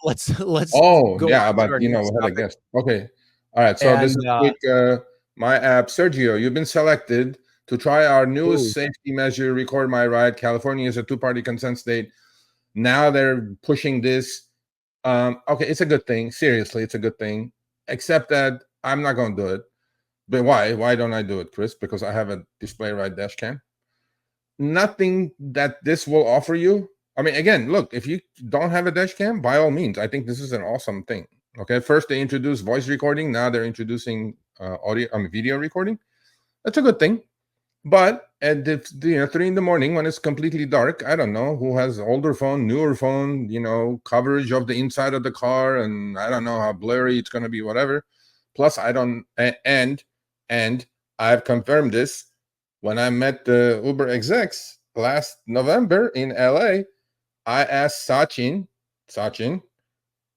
let's Oh, go yeah, on to but our we next had a topic. guest. Okay. All right. So this And is quick. My app, Sergio, you've been selected to try our newest oh, safety measure, Record My Ride. California is a two-party consent state. Now they're pushing this. Okay, it's a good thing. Seriously, it's a good thing. Except that I'm not going to do it. But why? Why don't I do it, Chris? Because I have a display ride dash cam. Nothing that this will offer you. I mean, again, look, if you don't have a dash cam, by all means, I think this is an awesome thing. Okay, first they introduced voice recording. Now they're introducing video recording. That's a good thing. But at the 3 in the morning when it's completely dark, I don't know who has older phone, newer phone, coverage of the inside of the car, and I don't know how blurry it's going to be, whatever. Plus, I don't, and I've confirmed this when I met the Uber execs last November in LA. I asked Sachin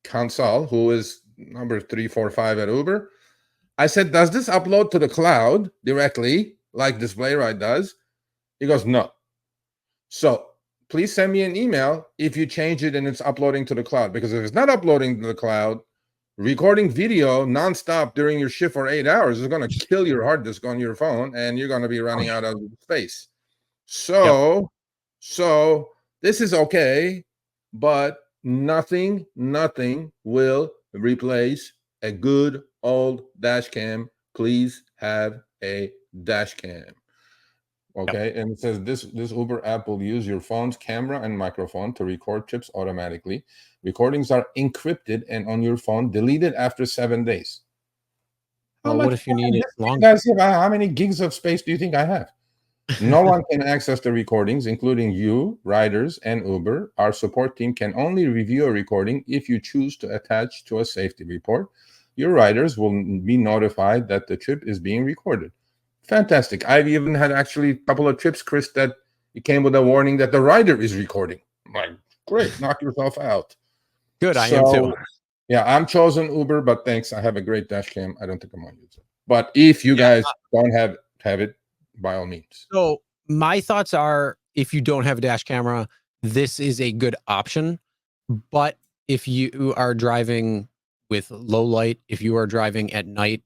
Kansal, who is number 345 at Uber. I said, does this upload to the cloud directly like DisplayRide does? He goes, no. So please send me an email if you change it and it's uploading to the cloud. Because if it's not uploading to the cloud, recording video nonstop during your shift for 8 hours is going to kill your hard disk on your phone, and you're going to be running out of space. So this is okay, but nothing will replace a good old dash cam. Please have a dash cam. Okay, and it says this Uber app will use your phone's camera and microphone to record trips automatically. Recordings are encrypted and on your phone deleted after 7 days. well, what if you need it longer? Guys, how many gigs of space do you think I have? No one can access the recordings, including you, riders, and Uber. Our support team can only review a recording if you choose to attach to a safety report. Your riders will be notified that the trip is being recorded. Fantastic. I've even had actually a couple of trips, Chris, that it came with a warning that the rider is recording. I'm like, great, knock yourself out. Good, I am too. Yeah, I'm chosen Uber, but thanks. I have a great dash cam. I don't think I'm going to use it. But if you guys don't have it, by all means. So my thoughts are, if you don't have a dash camera, this is a good option. But if you are driving with low light, if you are driving at night,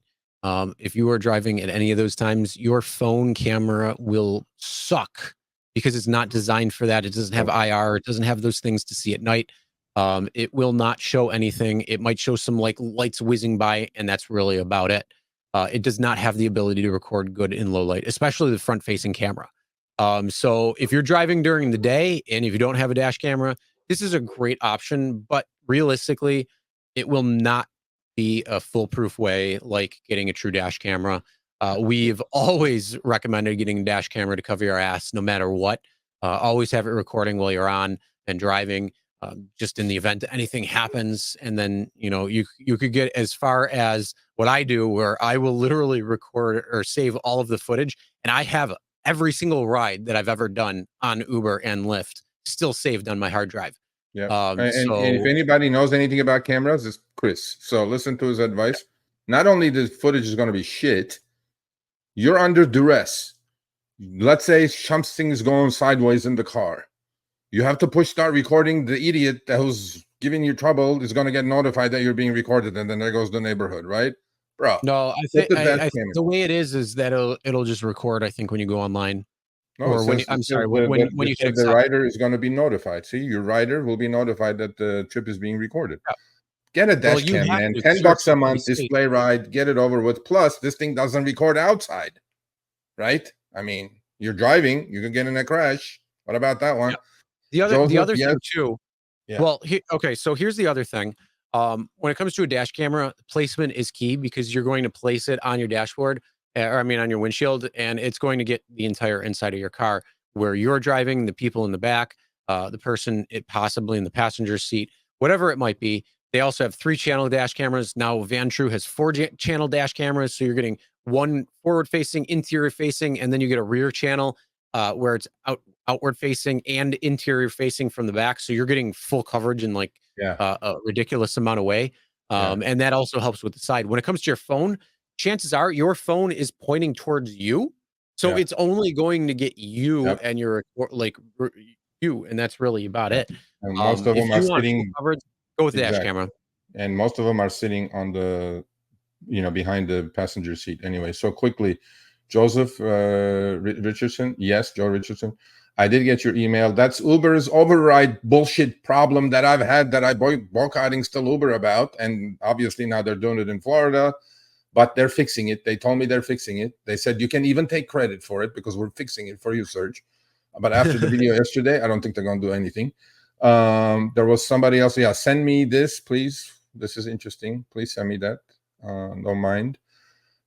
if you are driving at any of those times, your phone camera will suck because it's not designed for that. It doesn't have IR. It doesn't have those things to see at night. It will not show anything. It might show some like lights whizzing by, and that's really about it. It does not have the ability to record good in low light, especially the front-facing camera. So if you're driving during the day and if you don't have a dash camera, this is a great option, but realistically, it will not be a foolproof way like getting a true dash camera. We've always recommended getting a dash camera to cover your ass no matter what. Always have it recording while you're on and driving. Just in the event that anything happens, and then you could get as far as what I do, where I will literally record or save all of the footage, and I have every single ride that I've ever done on Uber and Lyft still saved on my hard drive. Yeah, and if anybody knows anything about cameras, it's Chris. So listen to his advice. Not only the footage is going to be shit, you're under duress. Let's say something is going sideways in the car. You have to start recording. The idiot that who's giving you trouble is going to get notified that you're being recorded, and then there goes the neighborhood, right, bro? No, I think the way it is that it'll just record. I think when you go online, or when you hit the rider is going to be notified. See, your rider will be notified that the trip is being recorded. Yeah. Get a dash cam, man. $10 a month, display ride, get it over with. Plus, this thing doesn't record outside, right? I mean, you're driving, you can get in a crash. What about that one? Yeah. The other thing too. Yeah. Well, okay. So here's the other thing. When it comes to a dash camera, placement is key because you're going to place it on your dashboard, on your windshield, and it's going to get the entire inside of your car where you're driving, the people in the back, the person possibly in the passenger seat, whatever it might be. They also have 3-channel dash cameras. Now Vantrue has 4-channel dash cameras. So you're getting one forward facing, interior facing, and then you get a rear channel where it's outward facing and interior facing from the back. So you're getting full coverage in a ridiculous amount of way. And that also helps with the side. When it comes to your phone, chances are your phone is pointing towards you. So it's only going to get you and your you. And that's really about it. And most of them are sitting Go with the dash Exactly. camera. And most of them are sitting on the, behind the passenger seat anyway. So quickly, Joseph Richardson. Yes, Joe Richardson. I did get your email. That's Uber's override bullshit problem that I've had, that I boycotting still Uber about. And obviously now they're doing it in Florida, but they're fixing it. They told me they're fixing it. They said you can even take credit for it because we're fixing it for you, Serge. But after the video yesterday, I don't think they're going to do anything. There was somebody else. Yeah, send me this, please. This is interesting. Please send me that. Don't mind.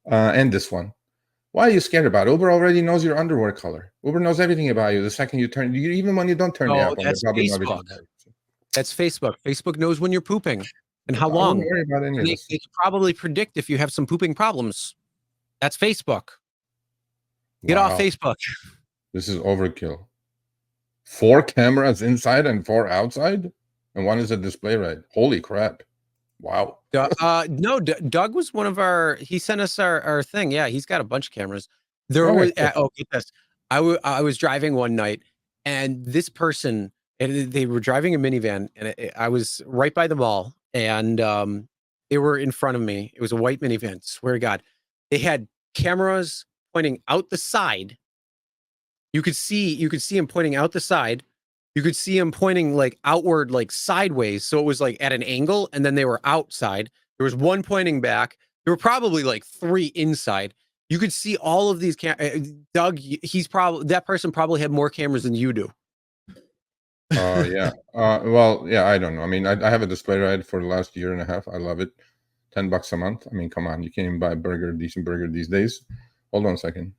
And this one. Why are you scared about it? Uber already knows your underwear color. Uber knows everything about you the second you turn. Even when you don't turn the No, app on, they that's probably know Facebook. everything. That's Facebook. Facebook knows when you're pooping and how I wouldn't long. worry about any of They this. can probably predict if you have some pooping problems. That's Facebook. Get off Wow. Facebook. This is overkill. 4 cameras inside and 4 outside, and one is a display ride. Holy crap! Wow. No, Doug was one of our. He sent us our thing. Yeah, he's got a bunch of cameras. There Okay, was. cool. Oh, get this. I was driving one night, and this person, and they were driving a minivan, and I was right by the mall, and they were in front of me. It was a white minivan. Swear to God, they had cameras pointing out the side. You could see him pointing out the side. You could see him pointing like outward, like sideways. So it was like at an angle, and then they were outside. There was one pointing back. There were probably like 3 inside. You could see all of these Doug, that person probably had more cameras than you do. Yeah. Well, yeah, I don't know. I mean, I have a display ride for the last year and a half. I love it. $10 a month. I mean, come on, you can't even buy a decent burger these days. Hold on a second.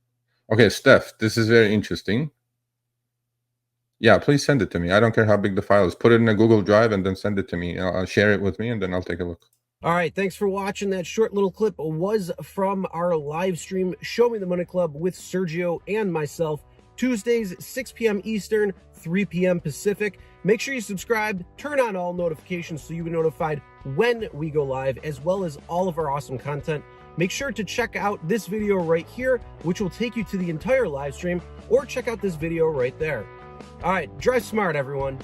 Okay, Steph, this is very interesting. Yeah, please send it to me. I don't care how big the file is. Put it in a Google Drive and then send it to me. I'll share it with me, and then I'll take a look. All right, thanks for watching. That short little clip was from our live stream, Show Me the Money Club, with Sergio and myself, Tuesdays, 6 p.m. Eastern, 3 p.m. Pacific. Make sure you subscribe, turn on all notifications so you'll be notified when we go live, as well as all of our awesome content. Make sure to check out this video right here, which will take you to the entire live stream, or check out this video right there. All right, drive smart, everyone.